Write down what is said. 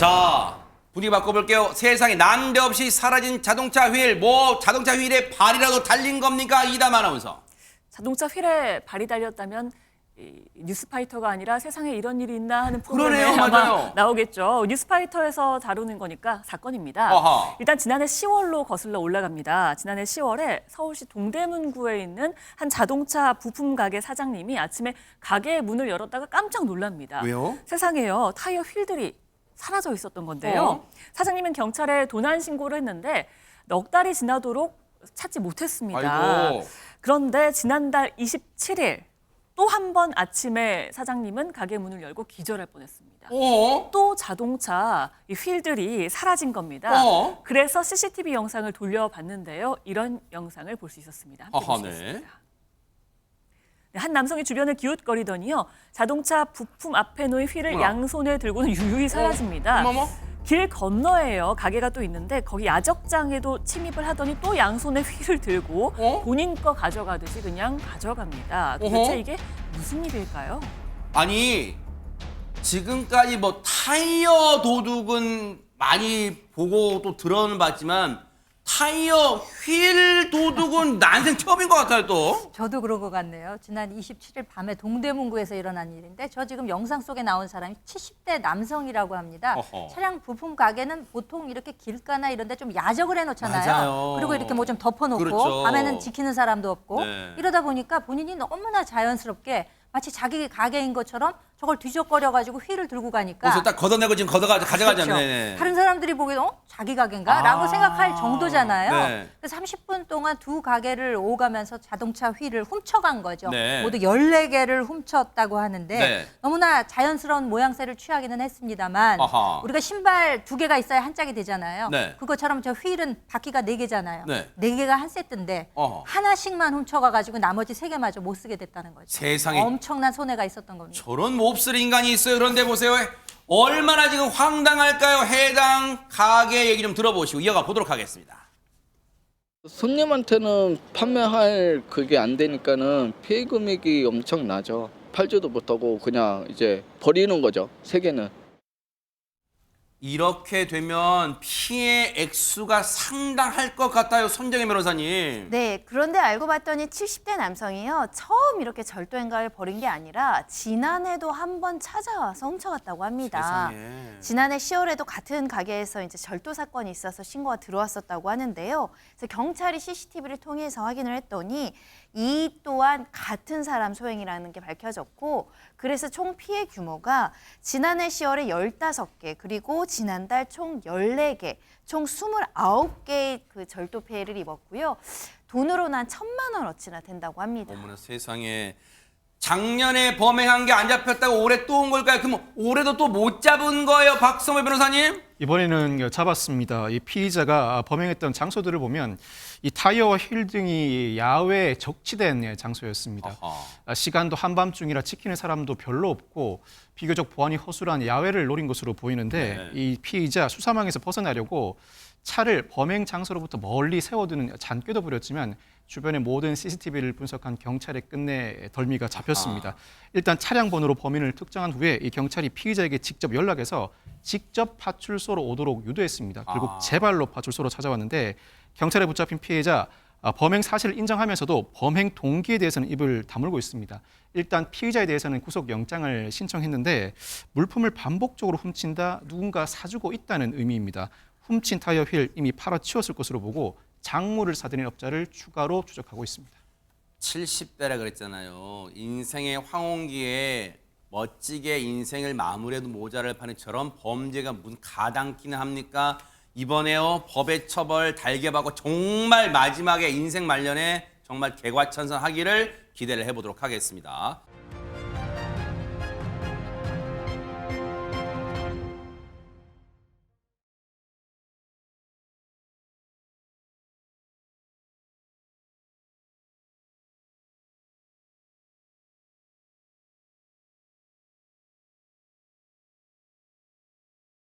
자, 분위기 바꿔볼게요. 세상에 난데없이 사라진 자동차 휠. 자동차 휠에 발이라도 달린 겁니까? 이담 아나운서. 자동차 휠에 발이 달렸다면 뉴스파이터가 아니라 세상에 이런 일이 있나 하는 프로그램에 그러네요, 아마 맞아요. 나오겠죠. 뉴스파이터에서 다루는 거니까 사건입니다. 아하. 일단 지난해 10월로 거슬러 올라갑니다. 지난해 10월에 서울시 동대문구에 있는 한 자동차 부품 가게 사장님이 아침에 가게의 문을 열었다가 깜짝 놀랍니다. 왜요? 세상에요. 타이어 휠들이 사라져 있었던 건데요. 사장님은 경찰에 도난 신고를 했는데 넉 달이 지나도록 찾지 못했습니다. 아이고. 그런데 지난달 27일 또 한 번 아침에 사장님은 가게 문을 열고 기절할 뻔했습니다. 또 자동차 이 휠들이 사라진 겁니다. 그래서 CCTV 영상을 돌려봤는데요. 이런 영상을 볼 수 있었습니다. 함께 아하, 보시겠습니다. 네, 한 남성이 주변을 기웃거리더니요. 자동차 부품 앞에 놓인 휠을 뭐야? 양손에 들고는 유유히 사라집니다. 어머머. 길 건너에요. 가게가 또 있는데 거기 야적장에도 침입을 하더니 또 양손에 휠을 들고 본인 거 가져가듯이 그냥 가져갑니다. 도대체 이게 무슨 일일까요? 아니, 지금까지 뭐 타이어 도둑은 많이 보고 또 들어는 봤지만 타이어 휠 도둑은 난생 처음인 것 같아요, 또. 저도 그런 것 같네요. 지난 27일 밤에 동대문구에서 일어난 일인데 저 지금 영상 속에 나온 사람이 70대 남성이라고 합니다. 어허. 차량 부품 가게는 보통 이렇게 길가나 이런 데 좀 야적을 해놓잖아요. 맞아요. 그리고 이렇게 뭐 좀 덮어놓고 그렇죠. 밤에는 지키는 사람도 없고 네. 이러다 보니까 본인이 너무나 자연스럽게 마치 자기 가게인 것처럼 저걸 뒤적거려가지고 휠을 들고 가니까 그래서 딱 걷어내고 지금 가져가잖아요. 그렇죠. 네. 다른 사람들이 보기에는 자기 가게인가? 라고 생각할 정도잖아요. 네. 그래서 30분 동안 두 가게를 오가면서 자동차 휠을 훔쳐간 거죠. 네. 모두 14개를 훔쳤다고 하는데 네. 너무나 자연스러운 모양새를 취하기는 했습니다만 아하. 우리가 신발 2개가 있어야 한 짝이 되잖아요. 네. 그것처럼 저 휠은 바퀴가 4개잖아요. 네. 4개가 한 세트인데 어허. 하나씩만 훔쳐가가지고 나머지 3개마저 못 쓰게 됐다는 거죠. 세상에. 엄청난 손해가 있었던 겁니다. 저런 몹쓸 인간이 있어요. 그런데 보세요. 얼마나 지금 황당할까요? 해당 가게 얘기 좀 들어보시고 이어가 보도록 하겠습니다. 손님한테는 판매할 그게 안 되니까는 피해 금액이 엄청 나죠. 팔지도 못하고 그냥 이제 버리는 거죠. 세 개는. 이렇게 되면 피해 액수가 상당할 것 같아요. 손정혜 변호사님. 네, 그런데 알고 봤더니 70대 남성이요. 처음 이렇게 절도 행각을 벌인 게 아니라 지난해도 한 번 찾아와서 훔쳐갔다고 합니다. 세상에. 지난해 10월에도 같은 가게에서 이제 절도 사건이 있어서 신고가 들어왔었다고 하는데요. 그래서 경찰이 CCTV를 통해서 확인을 했더니 이 또한 같은 사람 소행이라는 게 밝혀졌고 그래서 총 피해 규모가 지난해 10월에 15개 그리고 지난달 총 14개, 총 29개의 그 절도 피해를 입었고요. 돈으로는 한 1,000만 원어치나 된다고 합니다. 어머나 세상에. 작년에 범행한 게 안 잡혔다고 올해 또 온 걸까요? 그럼 올해도 또 못 잡은 거예요, 박성호 변호사님? 이번에는 잡았습니다. 이 피의자가 범행했던 장소들을 보면 이 타이어와 휠 등이 야외에 적치된 장소였습니다. 아하. 시간도 한밤중이라 지키는 사람도 별로 없고 비교적 보안이 허술한 야외를 노린 것으로 보이는데 네. 이 피의자 수사망에서 벗어나려고 차를 범행 장소로부터 멀리 세워두는 잔꾀도 부렸지만 주변의 모든 CCTV를 분석한 경찰에 끝내 덜미가 잡혔습니다. 일단 차량 번호로 범인을 특정한 후에 이 경찰이 피의자에게 직접 연락해서 직접 파출소로 오도록 유도했습니다. 결국 제발로 파출소로 찾아왔는데 경찰에 붙잡힌 피해자 범행 사실을 인정하면서도 범행 동기에 대해서는 입을 다물고 있습니다. 일단 피의자에 대해서는 구속영장을 신청했는데 물품을 반복적으로 훔친다, 누군가 사주고 있다는 의미입니다. 훔친 타이어 휠 이미 팔아치웠을 것으로 보고 작물을 사들인 업자를 추가로 추적하고 있습니다. 70대라 그랬잖아요. 인생의 황혼기에 멋지게 인생을 마무리해도 모자를 파는 저런 범죄가 무슨 가당키는 합니까? 이번에요 법의 처벌 달게받고 정말 마지막에 인생 말년에 정말 개과천선하기를 기대를 해보도록 하겠습니다.